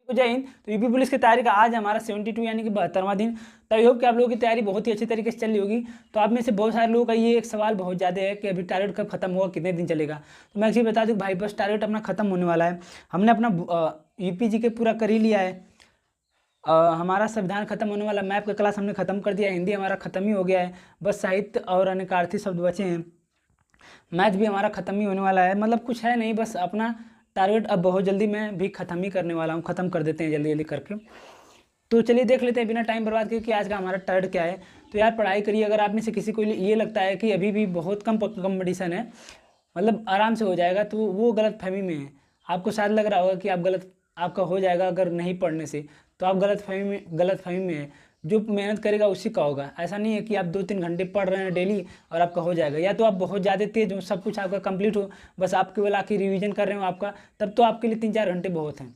जय हिंद। तो UP police की तैयारी का आज हमारा 72 यानी कि 72वां दिन। तो आई होप कि आप लोगों की तैयारी बहुत ही अच्छी तरीके से चल रही होगी। तो आप में से बहुत सारे लोगों का ये एक सवाल बहुत ज़्यादा है कि अभी टारगेट कब खत्म होगा, कितने दिन चलेगा। तो मैं एक्चुअली बता दूं भाई, बस टारगेट अपना खत्म होने वाला है। हमने अपना यूपी जी के पूरा कर ही लिया है। हमारा संविधान खत्म होने वाला, मैप का क्लास हमने खत्म कर दिया, हिंदी हमारा खत्म ही हो गया है। बस साहित्य और अनेकार्थी शब्द बचे हैं। मैथ भी हमारा ख़त्म ही होने वाला है, मतलब कुछ है नहीं, बस अपना टारगेट अब बहुत जल्दी मैं भी ख़त्म ही करने वाला हूँ। ख़त्म कर देते हैं जल्दी जल्दी करके। तो चलिए देख लेते हैं बिना टाइम बर्बाद किए कि आज का हमारा टारगेट क्या है। तो यार पढ़ाई करिए। अगर आप में से किसी को ये लगता है कि अभी भी बहुत कम कंपटीशन है, मतलब आराम से हो जाएगा, तो वो गलत फहमी में है। आपको शायद लग रहा होगा कि आपका हो जाएगा अगर नहीं पढ़ने से, तो आप गलत फहमी में है। जो मेहनत करेगा उसी का होगा। ऐसा नहीं है कि आप 2-3 घंटे पढ़ रहे हैं डेली और आपका हो जाएगा। या तो आप बहुत ज़्यादा तेज हो, सब कुछ आपका कंप्लीट हो, बस आप केवल आके रिवीजन कर रहे हो आपका, तब तो आपके लिए 3-4 घंटे बहुत हैं।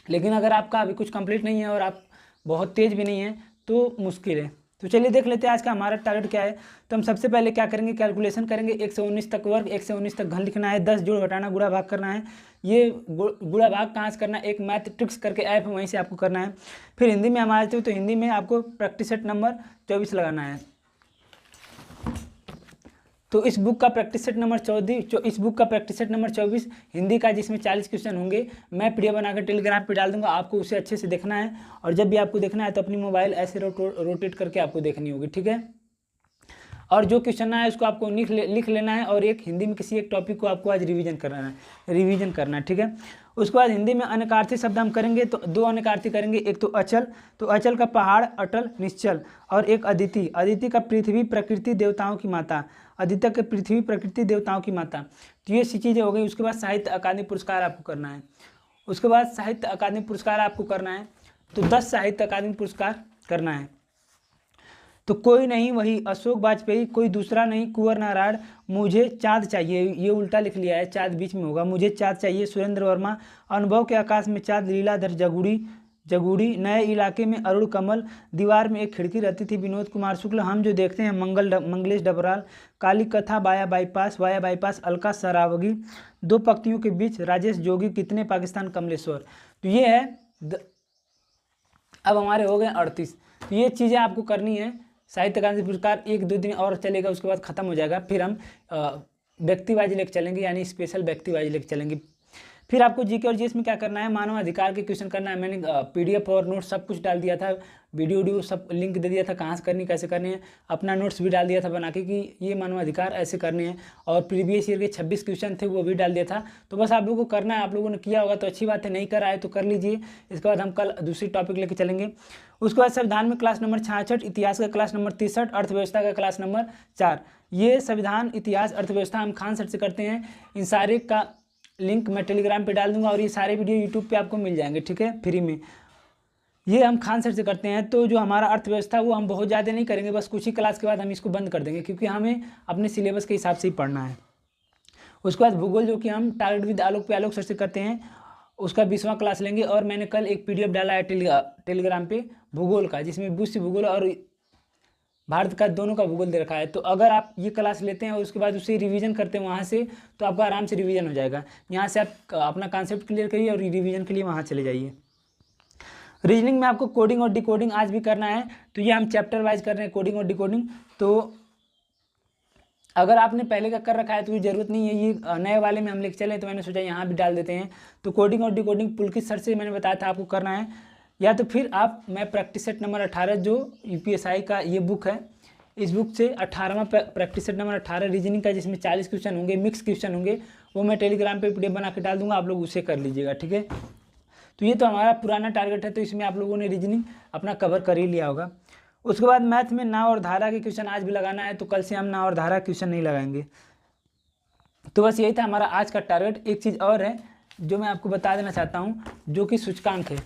लेकिन अगर आपका अभी कुछ कंप्लीट नहीं है और आप बहुत तेज भी नहीं है, तो मुश्किल है। तो चलिए देख लेते हैं आज का हमारा टारगेट क्या है। तो हम सबसे पहले क्या करेंगे, कैलकुलेशन करेंगे। 1 से 19 तक वर्ग, 1 से 19 तक घन लिखना है, 10 जोड़ घटाना गुणा भाग करना है। ये गुणा भाग कहाँ से करना है, एक मैथ ट्रिक्स करके ऐप है वहीं से आपको करना है। फिर हिंदी में हम आ जाते हो, तो हिंदी में आपको प्रैक्टिस सेट नंबर 24 लगाना है। तो इस बुक का प्रैक्टिस सेट नंबर 24 हिंदी का, जिसमें 40 क्वेश्चन होंगे। मैं पीडीएफ बनाकर टेलीग्राम पे डाल दूंगा, आपको उसे अच्छे से देखना है। और जब भी आपको देखना है तो अपनी मोबाइल ऐसे रोटेट करके आपको देखनी होगी, ठीक है। और जो क्वेश्चन है उसको आपको लिख लेना है, और एक हिंदी में किसी एक टॉपिक को आपको आज रिवीजन करना है, ठीक है। उसके बाद हिंदी में अनेकार्थी शब्द हम करेंगे। तो 2 अनेकार्थी करेंगे। एक तो अचल, तो अचल का पहाड़, अटल, निश्चल। और एक अदिति, अदिति का पृथ्वी प्रकृति देवताओं की माता, अदिति के पृथ्वी प्रकृति देवताओं की माता। तो ये सी चीज़ें हो गई। उसके बाद साहित्य अकादमी पुरस्कार आपको करना है। उसके बाद साहित्य अकादमी पुरस्कार आपको करना है, तो 10 साहित्य अकादमी पुरस्कार करना है। तो कोई नहीं वही अशोक वाजपेयी, कोई दूसरा नहीं कुंवर नारायण, मुझे चाँद चाहिए, ये उल्टा लिख लिया है, चाँद बीच में होगा, मुझे चाँद चाहिए सुरेंद्र वर्मा, अनुभव के आकाश में चाँद, लीलाधर जगूड़ी, नए इलाके में अरुण कमल, दीवार में एक खिड़की रहती थी विनोद कुमार शुक्ल, हम जो देखते हैं मंगलेश डबराल, काली कथा वाया बाईपास अलका सरावगी, 2 पंक्तियों के बीच राजेश जोगी, कितने पाकिस्तान कमलेश्वर। तो ये है अब हमारे हो गए 38। तो ये चीज़ें आपको करनी है। साहित्य अकादमी पुरस्कार 1-2 दिन और चलेगा, उसके बाद खत्म हो जाएगा। फिर हम व्यक्ति वाइज लेके चलेंगे, यानी स्पेशल व्यक्ति वाइज लेके चलेंगे। फिर आपको जीके और जीएस में क्या करना है, मानव अधिकार के क्वेश्चन करना है। मैंने पीडीएफ और नोट्स सब कुछ डाल दिया था, वीडियो सब लिंक दे दिया था, कहाँ से करनी कैसे करनी है। अपना नोट्स भी डाल दिया था बना के कि ये मानव अधिकार ऐसे करने हैं। और प्रीवियस ईयर के 26 क्वेश्चन थे वो भी डाल दिया था। तो बस आप लोगों को करना है। आप लोगों ने किया होगा तो अच्छी बात है, नहीं करा है तो कर लीजिए। इसके बाद हम कल दूसरी टॉपिक लेके चलेंगे। उसके बाद संविधान में क्लास नंबर 66, इतिहास का क्लास नंबर 63, अर्थव्यवस्था का क्लास नंबर 4। ये संविधान, इतिहास, अर्थव्यवस्था हम खान सर से करते हैं। इन सारे का लिंक मैं टेलीग्राम पे डाल दूंगा, और ये सारे वीडियो यूट्यूब पे आपको मिल जाएंगे, ठीक है, फ्री में। ये हम खान सर से करते हैं। तो जो हमारा अर्थव्यवस्था वो हम बहुत ज़्यादा नहीं करेंगे, बस कुछ ही क्लास के बाद हम इसको बंद कर देंगे, क्योंकि हमें अपने सिलेबस के हिसाब से ही पढ़ना है। उसके बाद भूगोल, जो कि हम टारगेट विद आलोक पे आलोक सर से करते हैं, उसका 20वां क्लास लेंगे। और मैंने कल एक पीडीएफ डाला है टेलीग्राम पे भूगोल का, जिसमें विश्व भूगोल और भारत का दोनों का भूगोल दे रखा है। तो अगर आप ये क्लास लेते हैं और उसके बाद उसे रिवीजन करते हैं वहाँ से, तो आपका आराम से रिवीजन हो जाएगा। यहाँ से आप अपना कॉन्सेप्ट क्लियर करिए और रिवीजन के लिए वहाँ चले जाइए। रीजनिंग में आपको कोडिंग और डिकोडिंग आज भी करना है। तो ये हम चैप्टर वाइज कर रहे हैं, कोडिंग और डिकोडिंग। तो अगर आपने पहले का कर रखा है तो ये जरूरत नहीं है, ये नए वाले में हम लेके चले, तो मैंने सोचा यहाँ भी डाल देते हैं। तो कोडिंग और डिकोडिंग पुलकित सर से मैंने बताया था आपको करना है। या तो फिर आप मैं प्रैक्टिस सेट नंबर 18, जो यूपीएसआई का ये बुक है, इस बुक से 18वां प्रैक्टिस सेट नंबर 18 रीजनिंग का, जिसमें 40 क्वेश्चन होंगे, मिक्स क्वेश्चन होंगे, वो मैं टेलीग्राम पे पीडीएफ बना के डाल दूंगा, आप लोग उसे कर लीजिएगा, ठीक है। तो ये तो हमारा पुराना टारगेट है, तो इसमें आप लोगों ने रीजनिंग अपना कवर कर ही लिया होगा। उसके बाद मैथ में नाव और धारा के क्वेश्चन आज भी लगाना है, तो कल से हम नाव और धारा क्वेश्चन नहीं लगाएंगे। तो बस यही था हमारा आज का टारगेट। एक चीज़ और है जो मैं आपको बता देना चाहता हूँ, जो कि सूचकांक है।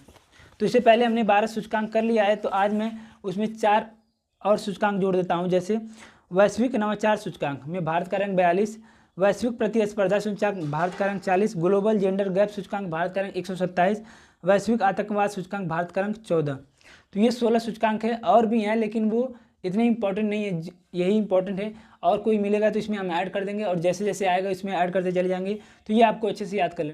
तो इससे पहले हमने 12 सूचकांक कर लिया है, तो आज मैं उसमें 4 और सूचकांक जोड़ देता हूँ। जैसे वैश्विक नवाचार सूचकांक में भारत का रैंक 42, वैश्विक प्रतिस्पर्धा सूचकांक भारत का रैंक 40, ग्लोबल जेंडर गैप सूचकांक भारत का रैंक 127, वैश्विक आतंकवाद सूचकांक भारत का रैंक 14। तो ये 16 सूचकांक है, और भी हैं लेकिन वो इतने इंपॉर्टेंट नहीं है, यही इंपॉर्टेंट है। और कोई मिलेगा तो इसमें हम ऐड कर देंगे, और जैसे जैसे आएगा इसमें ऐड करते चले जाएंगे। तो ये आपको अच्छे से याद कर लेना।